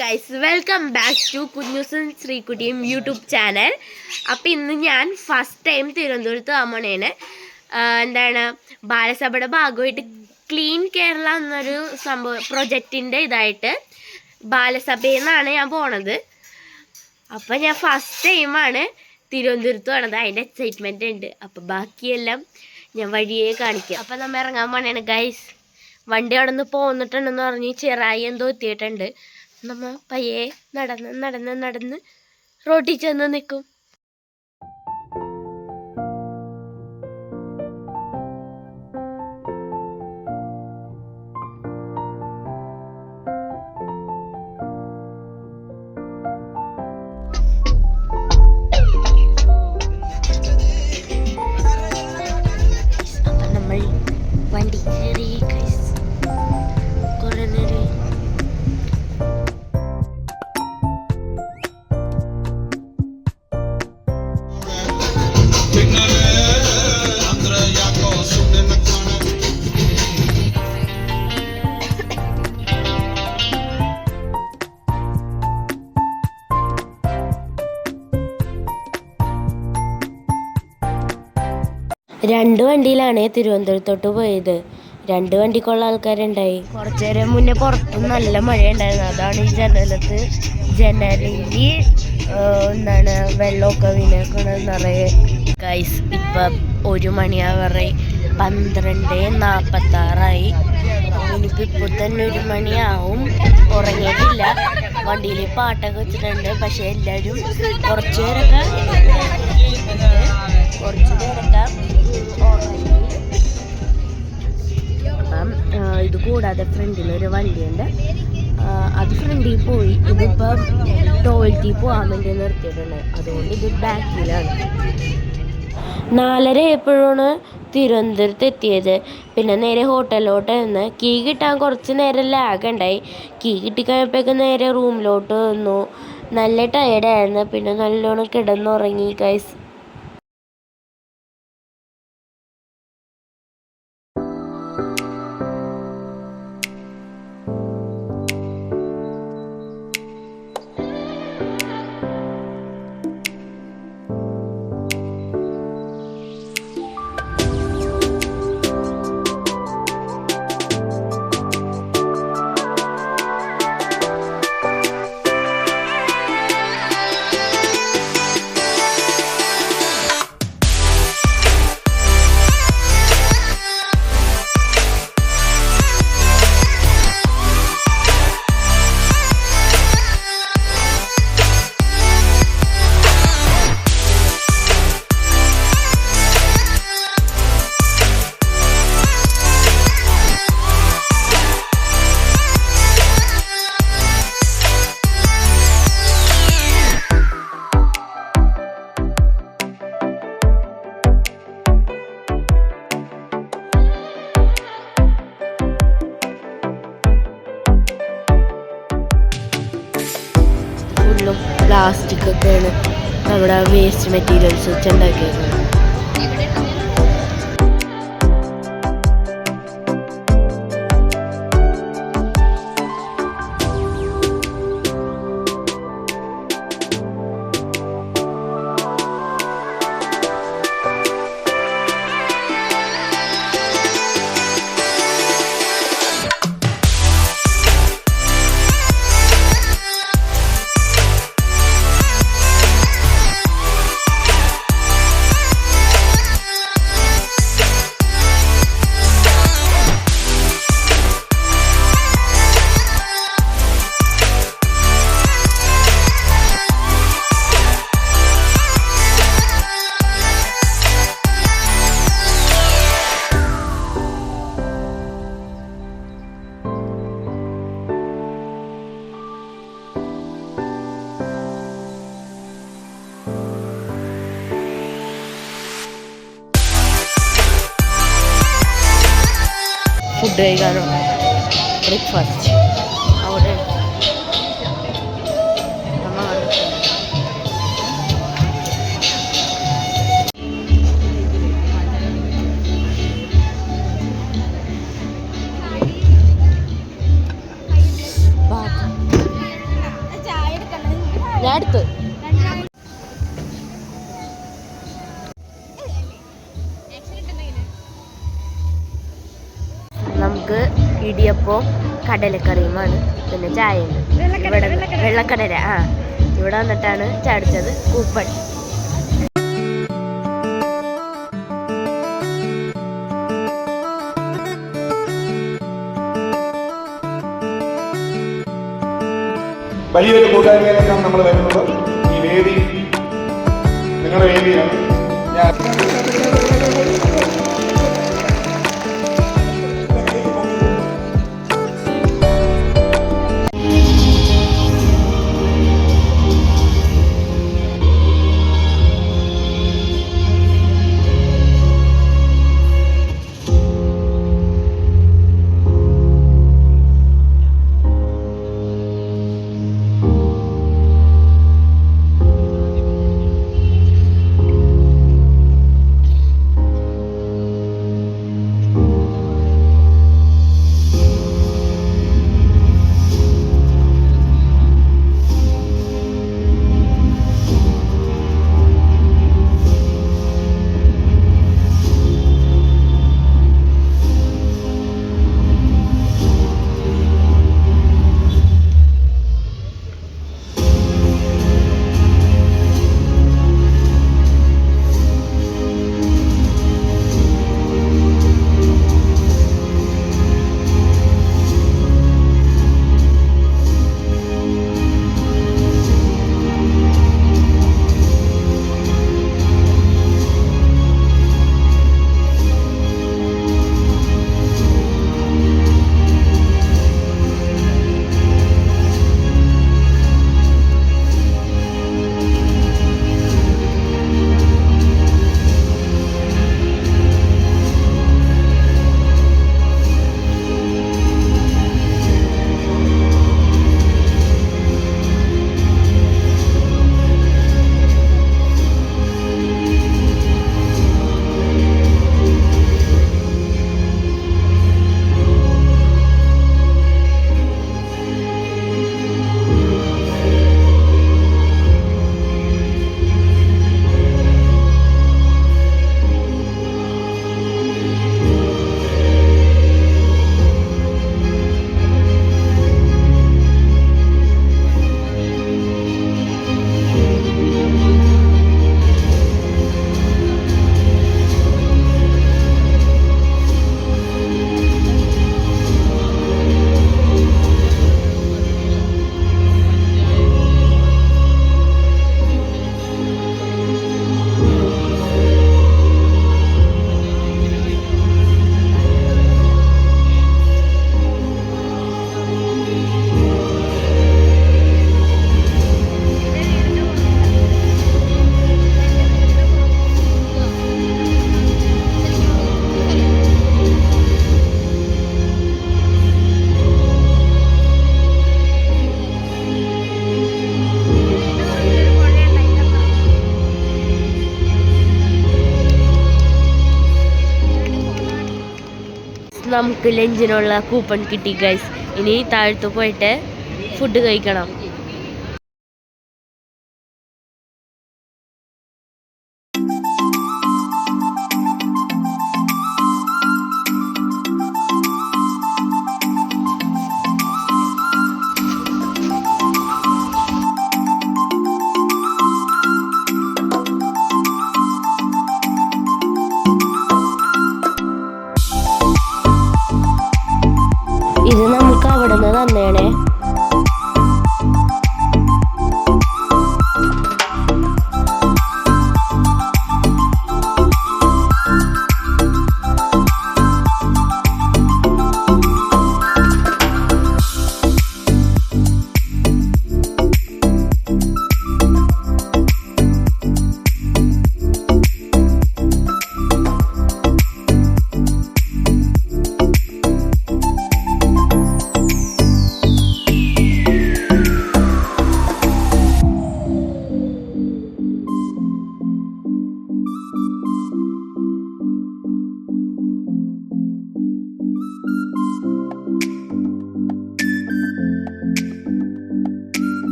Guys, welcome back to കുഞ്ഞൂസും ശ്രീകുട്ടിയും YouTube channel. അപ്പം ഇന്ന് ഞാൻ ഫസ്റ്റ് ടൈം തിരുവനന്തപുരത്ത് ആമണേന് എന്താണ് ബാലസഭയുടെ ഭാഗമായിട്ട് ക്ലീൻ കേരള എന്നൊരു സംഭവം പ്രൊജക്റ്റിൻ്റെ ഇതായിട്ട് ബാലസഭയിൽ നിന്നാണ് ഞാൻ പോണത്. അപ്പം ഞാൻ ഫസ്റ്റ് ടൈമാണ് തിരുവനന്തപുരത്ത് പോണത്. അതിൻ്റെ എക്സൈറ്റ്മെൻ്റ് ഉണ്ട്. അപ്പം ബാക്കിയെല്ലാം ഞാൻ വഴിയേ കാണിക്കാം. അപ്പം നമ്മൾ ഇറങ്ങാൻ പോണേണ് ഗൈസ്. വണ്ടി അവിടെ നിന്ന് പോന്നിട്ടുണ്ടെന്ന് പറഞ്ഞ് ചെറായി എന്തോ എത്തിയിട്ടുണ്ട്. നമ്മ പയ്യെ നടന്ന് റോട്ടിൽ ചെന്ന് നിൽക്കും. അപ്പം നമ്മൾ വണ്ടി കയറി കുറേ നേരം. രണ്ട് വണ്ടിയിലാണ് തിരുവനന്തപുരത്തോട്ട് പോയത്. രണ്ട് വണ്ടിക്കുള്ള ആൾക്കാരുണ്ടായി. കുറച്ചു നേരം മുന്നേ പുറത്തും നല്ല മഴ ഉണ്ടായിരുന്നു. അതാണ് ഈ ജനലിൽ എന്താണ് വെള്ളമൊക്കെ വീണേക്കണ നിറയെ. ഗൈസ്, ഇപ്പം 1 മണിയാവറെ 12:46. ഇനിയിപ്പോൾ ഇപ്പോൾ തന്നെ 1 മണിയാവും. ഉറങ്ങിയിട്ടില്ല. വണ്ടിയിൽ പാട്ടൊക്കെ വെച്ചിട്ടുണ്ട്. പക്ഷെ എല്ലാവരും കുറച്ചു നേരമൊക്കെ അപ്പം ഇത് കൂടാതെ ഫ്രണ്ടിലൊരു വണ്ടിയുണ്ട്. അത് ഫ്രണ്ടിൽ പോയി. ഇതിപ്പം ടോയ്ലറ്റിൽ പോകാൻ വേണ്ടി നിർത്തിയിട്ടുണ്ട്. അതുകൊണ്ട് ഇത് ബാക്കിലാണ്. 4:30 ആയപ്പോഴാണ് തിരുവനന്തപുരത്ത് എത്തിയത്. പിന്നെ നേരെ ഹോട്ടലിലോട്ട് നിന്ന് കീ കിട്ടാൻ കുറച്ച് നേരം ലാഗ് ഉണ്ടായി. കീ കിട്ടിക്കഴിഞ്ഞപ്പോഴേക്ക് നേരെ റൂമിലോട്ട് വന്നു. നല്ല ടയേർഡായിരുന്നു. പിന്നെ നല്ലോണം കിടന്നുറങ്ങി ഗൈസ്. പ്ലാസ്റ്റിക് ഒക്കെയാണ് നമ്മുടെ വേസ്റ്റ് മെറ്റീരിയൽസ് വെച്ച് ഉണ്ടാക്കിയത്. ഫുഡ് കഴിക്കാനോ ബ്രേക്ക്ഫാസ്റ്റ് അവിടെ ഇടിയപ്പവും കടലക്കറിയുമാണ്. പിന്നെ ചായയുണ്ട്. ഇവിടെ വെള്ളക്കടല ഇവിടെ വന്നിട്ടാണ് ചാടിച്ചത് കൂപ്പൺ. വലിയൊരു കൂട്ടായ്മയിലേക്കാണ് നമ്മൾ വരുന്നത്. ഈ വേദി നിങ്ങളുടെ വേദിയാണ്. ഞാൻ നമുക്ക് ലഞ്ചിനുള്ള കൂപ്പൺ കിട്ടി ഗൈസ്. ഇനി താഴത്ത് പോയിട്ട് ഫുഡ് കഴിക്കണം. ഇത് നമുക്ക് അവിടെ നിന്ന് തന്നേണേ.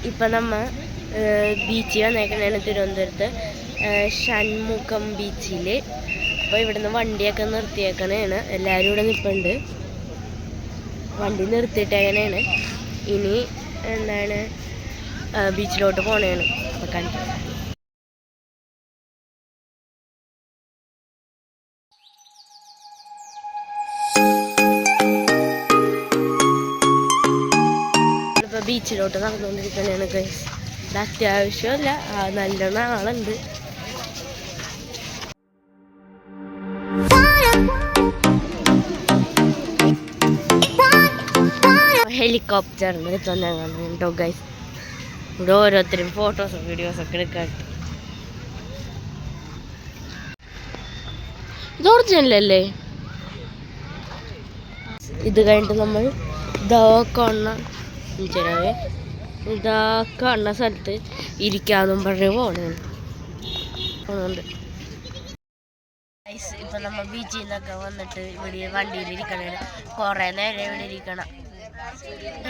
ഇപ്പം നമ്മൾ ബീച്ചിൽ വന്നേക്കണേണ് തിരുവനന്തപുരത്ത് ഷൺമുഖം ബീച്ചിൽ. അപ്പോൾ ഇവിടുന്ന് വണ്ടിയൊക്കെ നിർത്തിയേക്കണേണ്. എല്ലാവരും ഇവിടെ നിൽപ്പുണ്ട്. വണ്ടി നിർത്തിയിട്ടേക്കണേണ്. ഇനി എന്താണ് ബീച്ചിലോട്ട് പോണേണ്. അപ്പോൾ കണ്ടു. ഇപ്പോൾ ബീച്ചിലോട്ട് നടന്നുകൊണ്ടിരിക്കണേണ് ഗൈസ്. ഇത് അത്യാവശ്യമല്ല, നല്ലോണം ആളുണ്ട്. ഹെലികോപ്റ്ററിന് എടുത്തോണ്ട് കേട്ടോ ഗൈസ്. ഇവിടെ ഓരോരുത്തരും ഫോട്ടോസും വീഡിയോസൊക്കെ എടുക്കാൻ. ഇത് ഒറിജിനലല്ലേ? ഇത് കഴിഞ്ഞിട്ട് നമ്മൾ കാണുന്ന സ്ഥലത്ത് ഇരിക്കാന്നും പറഞ്ഞ് പോണുണ്ട്. ഇപ്പൊ നമ്മൾ ബീച്ചിൽ നിന്നൊക്കെ വന്നിട്ട് ഇവിടെ വണ്ടിയിലിരിക്കണേ. കുറെ നേരം ഇവിടെ ഇരിക്കണം.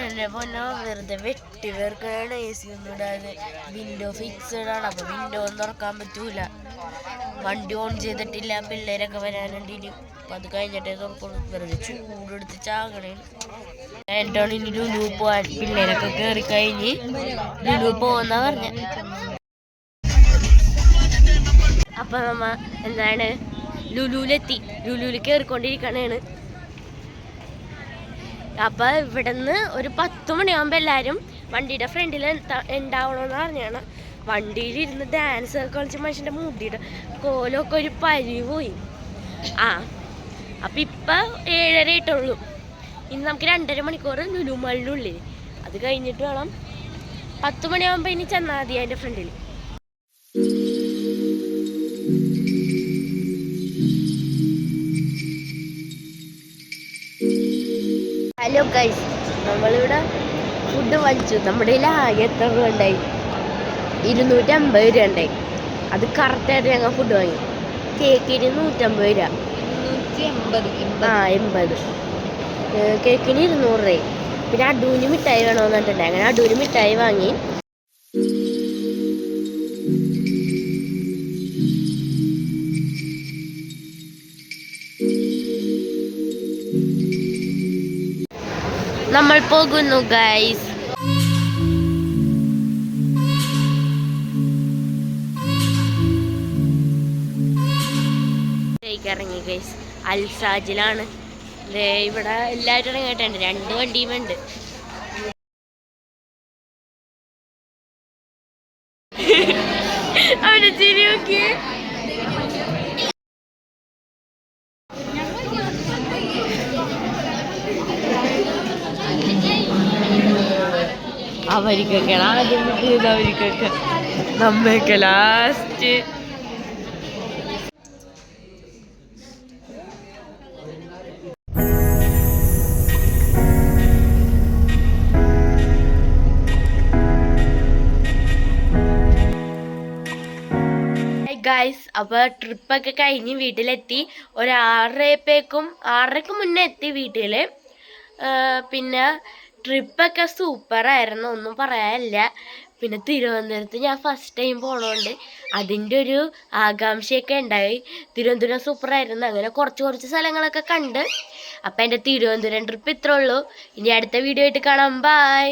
എന്നെ പൊന്നോ, വെറുതെ വെട്ടി വേർക്കാണ്. AC ഒന്നും ഇടാതെ വിൻഡോ ഫിക്സഡ് ആണ്. അപ്പൊ വിൻഡോ ഒന്നും തുറക്കാൻ പറ്റൂല. വണ്ടി ഓൺ ചെയ്തിട്ടില്ല. പിള്ളേരൊക്കെ വരാനുണ്ട് ഇനി. അപ്പൊ അത് കഴിഞ്ഞിട്ടേ തുറക്കുള്ളൂ. വെറുതെ ചൂടെടുത്ത് ചാകണേ. എന്നിട്ടാണ് ഇനി ലുലു പോവാൻ. പിള്ളേരൊക്കെ കയറി കഴിഞ്ഞ് ലുലു പോവാന്നാ പറഞ്ഞ. അപ്പൊ നമ്മ എന്താണ് ലുലുവിലെത്തി. ലുലുവിൽ കയറിക്കൊണ്ടിരിക്കണേണ്. അപ്പൊ ഇവിടുന്ന് ഒരു 10 മണിയാകുമ്പോൾ എല്ലാവരും വണ്ടിയുടെ ഫ്രണ്ടിൽ ഉണ്ടാവണമെന്ന് പറഞ്ഞാണ്. വണ്ടിയിലിരുന്ന് ഡാൻസ് ഒക്കെ കളിച്ച് മനുഷ്യൻ്റെ മുടിയുടെ കോലമൊക്കെ ഒരു പരി പോയി. അപ്പം ഇപ്പം 7:30 ആയിട്ടുള്ളൂ. ഇനി നമുക്ക് 2.5 മണിക്കൂർ ലുലു മാളിനുള്ളിൽ. അത് കഴിഞ്ഞിട്ട് വേണം 10 മണിയാകുമ്പോൾ ഇനി ചെന്നാൽ മതി അതിൻ്റെ ഫ്രണ്ടിൽ. ഹലോ ഗൈസ്, നമ്മളിവിടെ ഫുഡ് വാങ്ങിച്ചു. നമ്മുടെ കയ്യിൽ ആകെ എത്ര രൂപ ഉണ്ടായി? 250 രൂപ ഉണ്ടായി. അത് കറക്റ്റായിട്ട് ഞങ്ങൾ ഫുഡ് വാങ്ങി. കേക്കിന് 150 രൂപ. 80. കേക്കിന് 200 രൂപ. പിന്നെ അടൂന് മിഠായി വേണമെന്ന് പറഞ്ഞിട്ടുണ്ടായി. അങ്ങനെ അടൂന് മിഠായി വാങ്ങി. നമ്മൾ പോകുന്നു ഗൈസ്. ഇറങ്ങി ഗൈസ്. അൽസാജിലാണ്. ഇവിടെ എല്ലാവരും ഇറങ്ങിയിട്ടുണ്ട്. 2 വണ്ടിയും ഉണ്ട്. അവനെ ചിരി നോക്കിയേ. അവർക്കൊക്കെയാണ് ആദ്യം കിട്ടിയത്. അവർക്കൊക്കെ നമ്മയൊക്കെ ലാസ്റ്റ്. ഗൈസ്, അപ്പോൾ ട്രിപ്പൊക്കെ കഴിഞ്ഞ് വീട്ടിലെത്തി. ഒരു 6:30ക്ക് മുന്നേ എത്തി വീട്ടിൽ. പിന്നെ ട്രിപ്പൊക്കെ സൂപ്പറായിരുന്നു, ഒന്നും പറയാനില്ല. പിന്നെ തിരുവനന്തപുരത്ത് ഞാൻ ഫസ്റ്റ് ടൈം പോണോണ്ട് അതിൻ്റെ ഒരു ആകാംക്ഷയൊക്കെ ഉണ്ടായി. തിരുവനന്തപുരം സൂപ്പറായിരുന്നു. അങ്ങനെ കുറച്ച് സ്ഥലങ്ങളൊക്കെ കണ്ട്. അപ്പം എൻ്റെ തിരുവനന്തപുരം ട്രിപ്പ് ഇത്രേ ഉള്ളൂ. ഇനി അടുത്ത വീഡിയോ ആയിട്ട് കാണാം. ബൈ.